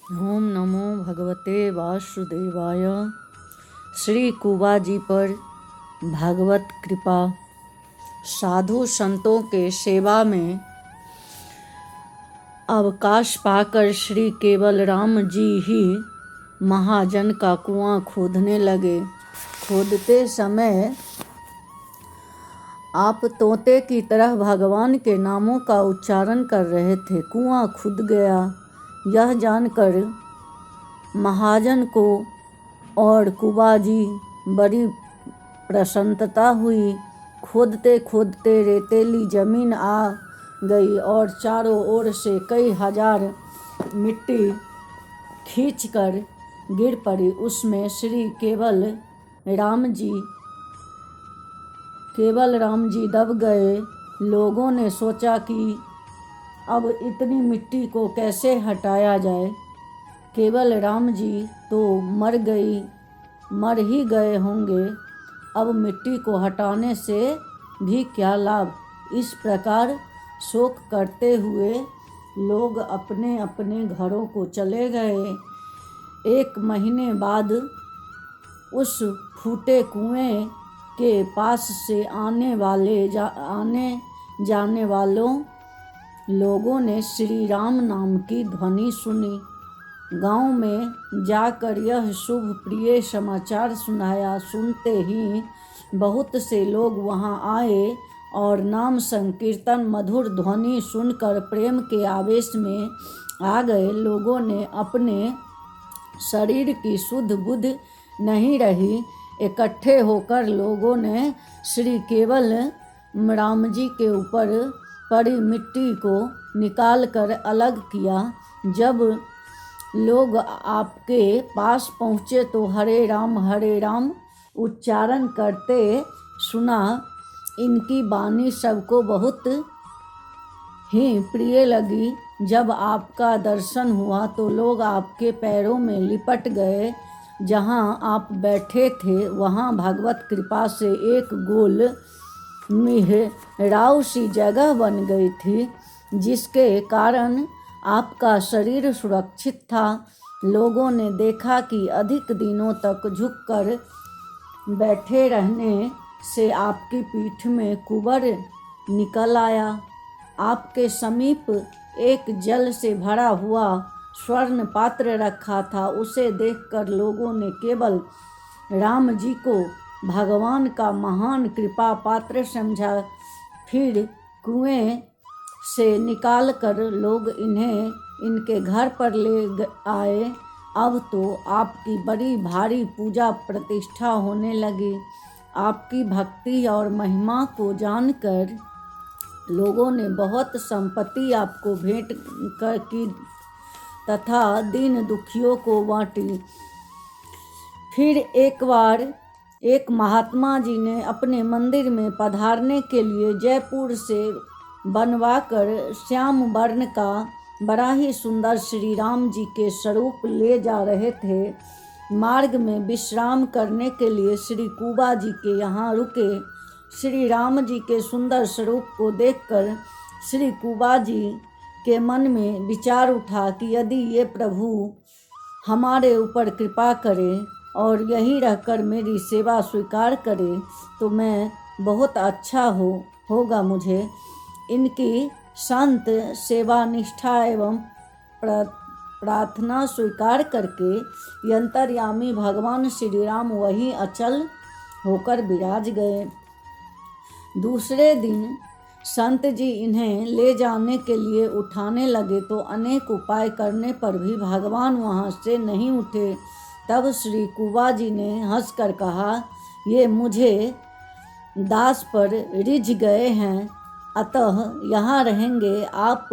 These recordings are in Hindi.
ओम नमो भगवते वासुदेवाय। श्री कुबा जी पर भगवत कृपा। साधु संतों के सेवा में अवकाश पाकर श्री केवल राम जी ही महाजन का कुआं खोदने लगे। खोदते समय आप तोते की तरह भगवान के नामों का उच्चारण कर रहे थे। कुआं खुद गया। यह जानकर महाजन को और कुबा जी बड़ी प्रसन्नता हुई। खोदते खोदते रेतीली जमीन आ गई और चारों ओर से कई हजार मिट्टी खींचकर गिर पड़ी। उसमें श्री केवल राम जी दब गए। लोगों ने सोचा कि अब इतनी मिट्टी को कैसे हटाया जाए। केवल राम जी तो मर ही गए होंगे, अब मिट्टी को हटाने से भी क्या लाभ। इस प्रकार शोक करते हुए लोग अपने अपने घरों को चले गए। 1 महीने बाद उस फूटे कुएं के पास से आने जाने वालों लोगों ने श्री राम नाम की ध्वनि सुनी। गांव में जाकर यह शुभ प्रिय समाचार सुनाया। सुनते ही बहुत से लोग वहां आए और नाम संकीर्तन मधुर ध्वनि सुनकर प्रेम के आवेश में आ गए। लोगों ने अपने शरीर की शुद्ध बुद्ध नहीं रही। इकट्ठे होकर लोगों ने श्री केवल राम जी के ऊपर पड़ी मिट्टी को निकालकर अलग किया। जब लोग आपके पास पहुँचे तो हरे राम उच्चारण करते सुना। इनकी वाणी सबको बहुत ही प्रिय लगी। जब आपका दर्शन हुआ तो लोग आपके पैरों में लिपट गए। जहाँ आप बैठे थे वहाँ भगवत कृपा से एक गोल मेहराव सी जगह बन गई थी, जिसके कारण आपका शरीर सुरक्षित था। लोगों ने देखा कि अधिक दिनों तक झुककर बैठे रहने से आपकी पीठ में कुबर निकल आया। आपके समीप एक जल से भरा हुआ स्वर्ण पात्र रखा था। उसे देखकर लोगों ने केवल राम जी को भगवान का महान कृपा पात्र समझा। फिर कुएं से निकालकर लोग इन्हें इनके घर पर ले आए। अब तो आपकी बड़ी भारी पूजा प्रतिष्ठा होने लगी। आपकी भक्ति और महिमा को जानकर लोगों ने बहुत संपत्ति आपको भेंट की तथा दीन दुखियों को बांटी। फिर एक बार एक महात्मा जी ने अपने मंदिर में पधारने के लिए जयपुर से बनवाकर श्याम वर्ण का बड़ा ही सुंदर श्री राम जी के स्वरूप ले जा रहे थे। मार्ग में विश्राम करने के लिए श्री कुबा जी के यहाँ रुके। श्री राम जी के सुंदर स्वरूप को देखकर श्री कुबा जी के मन में विचार उठा कि यदि ये प्रभु हमारे ऊपर कृपा करे और यहीं रहकर मेरी सेवा स्वीकार करे तो मैं बहुत अच्छा होगा। मुझे इनकी संत सेवा निष्ठा एवं प्रार्थना स्वीकार करके यंतर्यामी भगवान श्री राम वहीं अचल होकर विराज गए। दूसरे दिन संत जी इन्हें ले जाने के लिए उठाने लगे तो अनेक उपाय करने पर भी भगवान वहाँ से नहीं उठे। तब श्री कुबा जी ने हंसकर कहा, ये मुझे दास पर रिझ गए हैं, अतः यहाँ रहेंगे, आप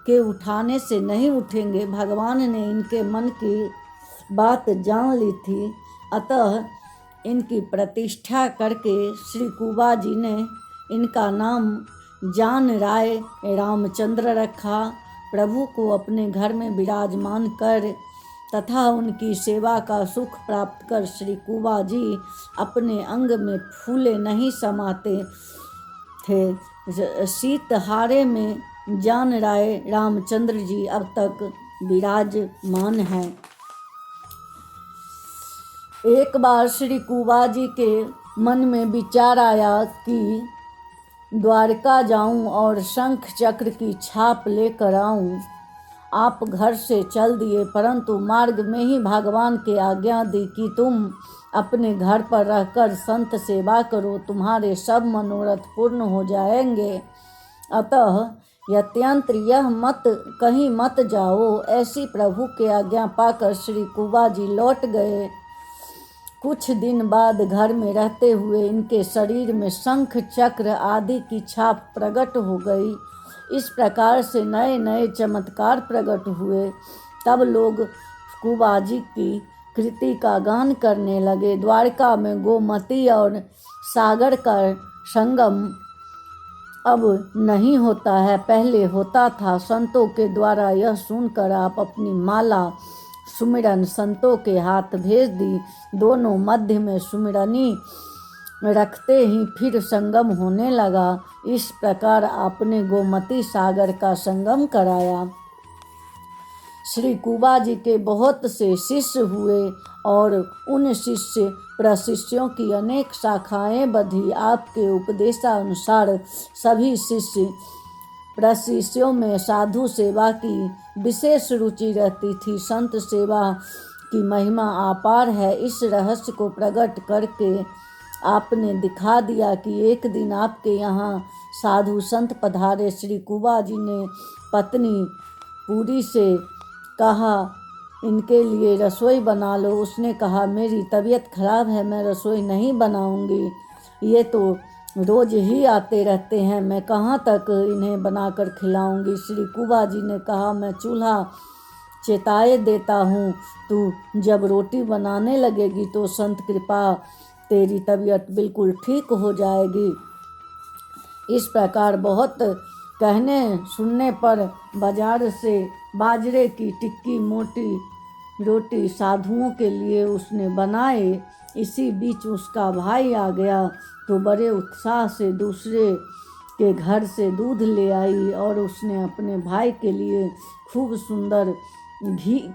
के उठाने से नहीं उठेंगे। भगवान ने इनके मन की बात जान ली थी, अतः इनकी प्रतिष्ठा करके श्री कुबा जी ने इनका नाम जान राय रामचंद्र रखा। प्रभु को अपने घर में विराजमान कर तथा उनकी सेवा का सुख प्राप्त कर श्री कुबा जी अपने अंग में फूले नहीं समाते थे। शीतहारे में जान राय रामचंद्र जी अब तक विराजमान है। एक बार श्री कुबा जी के मन में विचार आया कि द्वारका जाऊं और शंख चक्र की छाप लेकर आऊं। आप घर से चल दिए, परंतु मार्ग में ही भगवान की आज्ञा दी कि तुम अपने घर पर रहकर संत सेवा करो, तुम्हारे सब मनोरथ पूर्ण हो जाएंगे। अतः यत्यंत्र यह मत कहीं मत जाओ। ऐसी प्रभु की आज्ञा पाकर श्री कुबा जी लौट गए। कुछ दिन बाद घर में रहते हुए इनके शरीर में शंख चक्र आदि की छाप प्रकट हो गई। इस प्रकार से नए नए चमत्कार प्रकट हुए। तब लोग कुबा जी की कृति का गान करने लगे। द्वारका में गोमती और सागर का संगम अब नहीं होता है, पहले होता था। संतों के द्वारा यह सुनकर आप अपनी माला सुमिरन संतों के हाथ भेज दी। दोनों मध्य में सुमिरनी रखते ही फिर संगम होने लगा। इस प्रकार आपने गोमती सागर का संगम कराया। श्री कुबा जी के बहुत से शिष्य हुए और उन शिष्य प्रशिष्यों की अनेक शाखाएं बधी। आपके उपदेशानुसार सभी शिष्य प्रशिष्यों में साधु सेवा की विशेष रुचि रहती थी। संत सेवा की महिमा अपार है। इस रहस्य को प्रकट करके आपने दिखा दिया कि एक दिन आपके यहाँ साधु संत पधारे। श्री कुबा जी ने पत्नी पूरी से कहा, इनके लिए रसोई बना लो। उसने कहा, मेरी तबीयत खराब है, मैं रसोई नहीं बनाऊंगी। ये तो रोज ही आते रहते हैं, मैं कहाँ तक इन्हें बनाकर खिलाऊंगी। श्री कुबा जी ने कहा, मैं चूल्हा चेताए देता हूँ, तू जब रोटी बनाने लगेगी तो संत कृपा तेरी तबीयत बिल्कुल ठीक हो जाएगी। इस प्रकार बहुत कहने सुनने पर बाजार से बाजरे की टिक्की मोटी रोटी साधुओं के लिए उसने बनाए। इसी बीच उसका भाई आ गया तो बड़े उत्साह से दूसरे के घर से दूध ले आई और उसने अपने भाई के लिए खूब सुंदर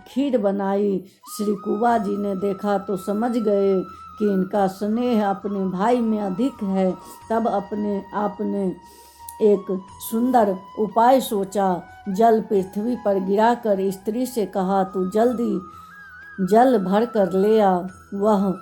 खीर बनाई। श्री कुबा जी ने देखा तो समझ गए कि इनका स्नेह अपने भाई में अधिक है। तब आपने एक सुंदर उपाय सोचा। जल पृथ्वी पर गिराकर स्त्री से कहा, तू जल्दी जल भर कर ले आ। वह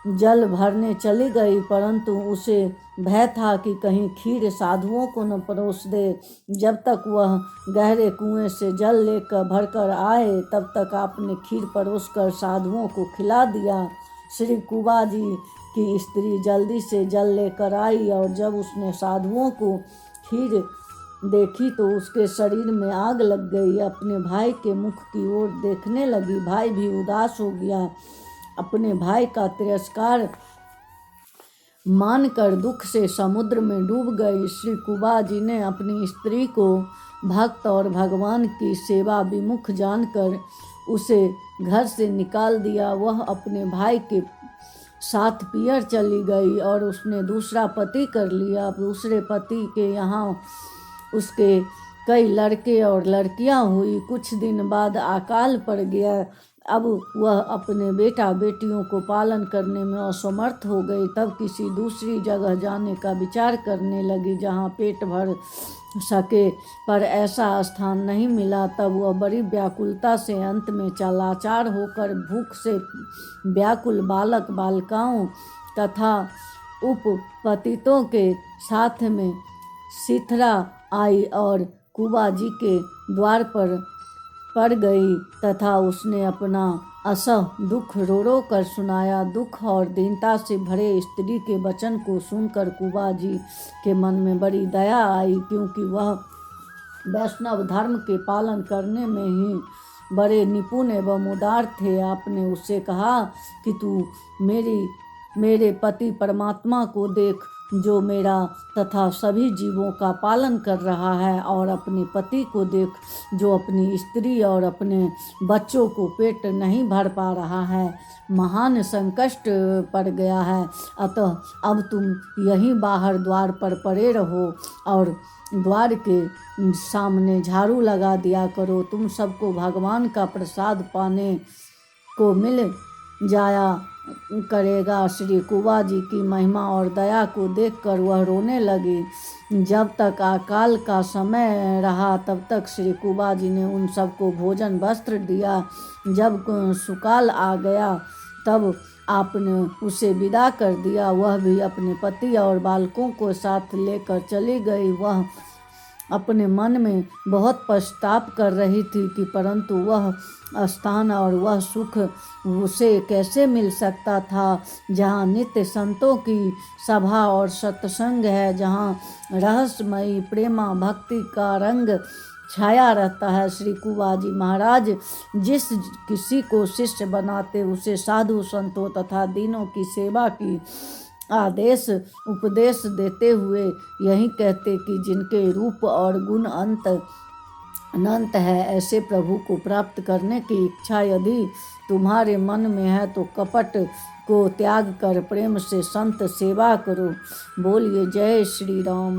जल भरने चली गई, परंतु उसे भय था कि कहीं खीर साधुओं को न परोस दे। जब तक वह गहरे कुएं से जल लेकर भरकर आए, तब तक आपने खीर परोसकर साधुओं को खिला दिया। श्री कुबा जी की स्त्री जल्दी से जल लेकर आई और जब उसने साधुओं को खीर देखी तो उसके शरीर में आग लग गई। अपने भाई के मुख की ओर देखने लगी। भाई भी उदास हो गया। अपने भाई का तिरस्कार मानकर दुख से समुद्र में डूब गई। श्री कुबा जी ने अपनी स्त्री को भक्त और भगवान की सेवा विमुख जानकर उसे घर से निकाल दिया। वह अपने भाई के साथ पियर चली गई और उसने दूसरा पति कर लिया। दूसरे पति के यहाँ उसके कई लड़के और लड़कियां हुई। कुछ दिन बाद अकाल पड़ गया। अब वह अपने बेटा बेटियों को पालन करने में असमर्थ हो गई। तब किसी दूसरी जगह जाने का विचार करने लगी जहाँ पेट भर सके, पर ऐसा स्थान नहीं मिला। तब वह बड़ी व्याकुलता से अंत में लाचार होकर भूख से व्याकुल बालक बालिकाओं तथा उपपतितों के साथ में सिथरा आई और कुबा जी के द्वार पर पड़ गई तथा उसने अपना असह दुख रो रो कर सुनाया। दुख और दीनता से भरे स्त्री के वचन को सुनकर कुबा जी के मन में बड़ी दया आई, क्योंकि वह वैष्णव धर्म के पालन करने में ही बड़े निपुण एवं उदार थे। आपने उससे कहा कि तू मेरे पति परमात्मा को देख, जो मेरा तथा सभी जीवों का पालन कर रहा है, और अपने पति को देख जो अपनी स्त्री और अपने बच्चों को पेट नहीं भर पा रहा है। महान संकट पड़ गया है, अतः अब तुम यहीं बाहर द्वार पर पड़े रहो और द्वार के सामने झाड़ू लगा दिया करो। तुम सबको भगवान का प्रसाद पाने को मिल जाया करेगा। श्री कुबा जी की महिमा और दया को देखकर वह रोने लगी। जब तक अकाल का समय रहा तब तक श्री कुबा जी ने उन सबको भोजन वस्त्र दिया। जब सुकाल आ गया तब आपने उसे विदा कर दिया। वह भी अपने पति और बालकों को साथ लेकर चली गई। वह अपने मन में बहुत पश्चाताप कर रही थी कि परंतु वह स्थान और वह सुख उसे कैसे मिल सकता था जहाँ नित्य संतों की सभा और सत्संग है, जहाँ रहस्यमयी प्रेमा भक्ति का रंग छाया रहता है। श्री कुबा जी महाराज जिस किसी को शिष्य बनाते उसे साधु संतों तथा दीनों की सेवा की आदेश उपदेश देते हुए यही कहते कि जिनके रूप और गुण अनंत है, ऐसे प्रभु को प्राप्त करने की इच्छा यदि तुम्हारे मन में है तो कपट को त्याग कर प्रेम से संत सेवा करो। बोलिए जय श्री राम।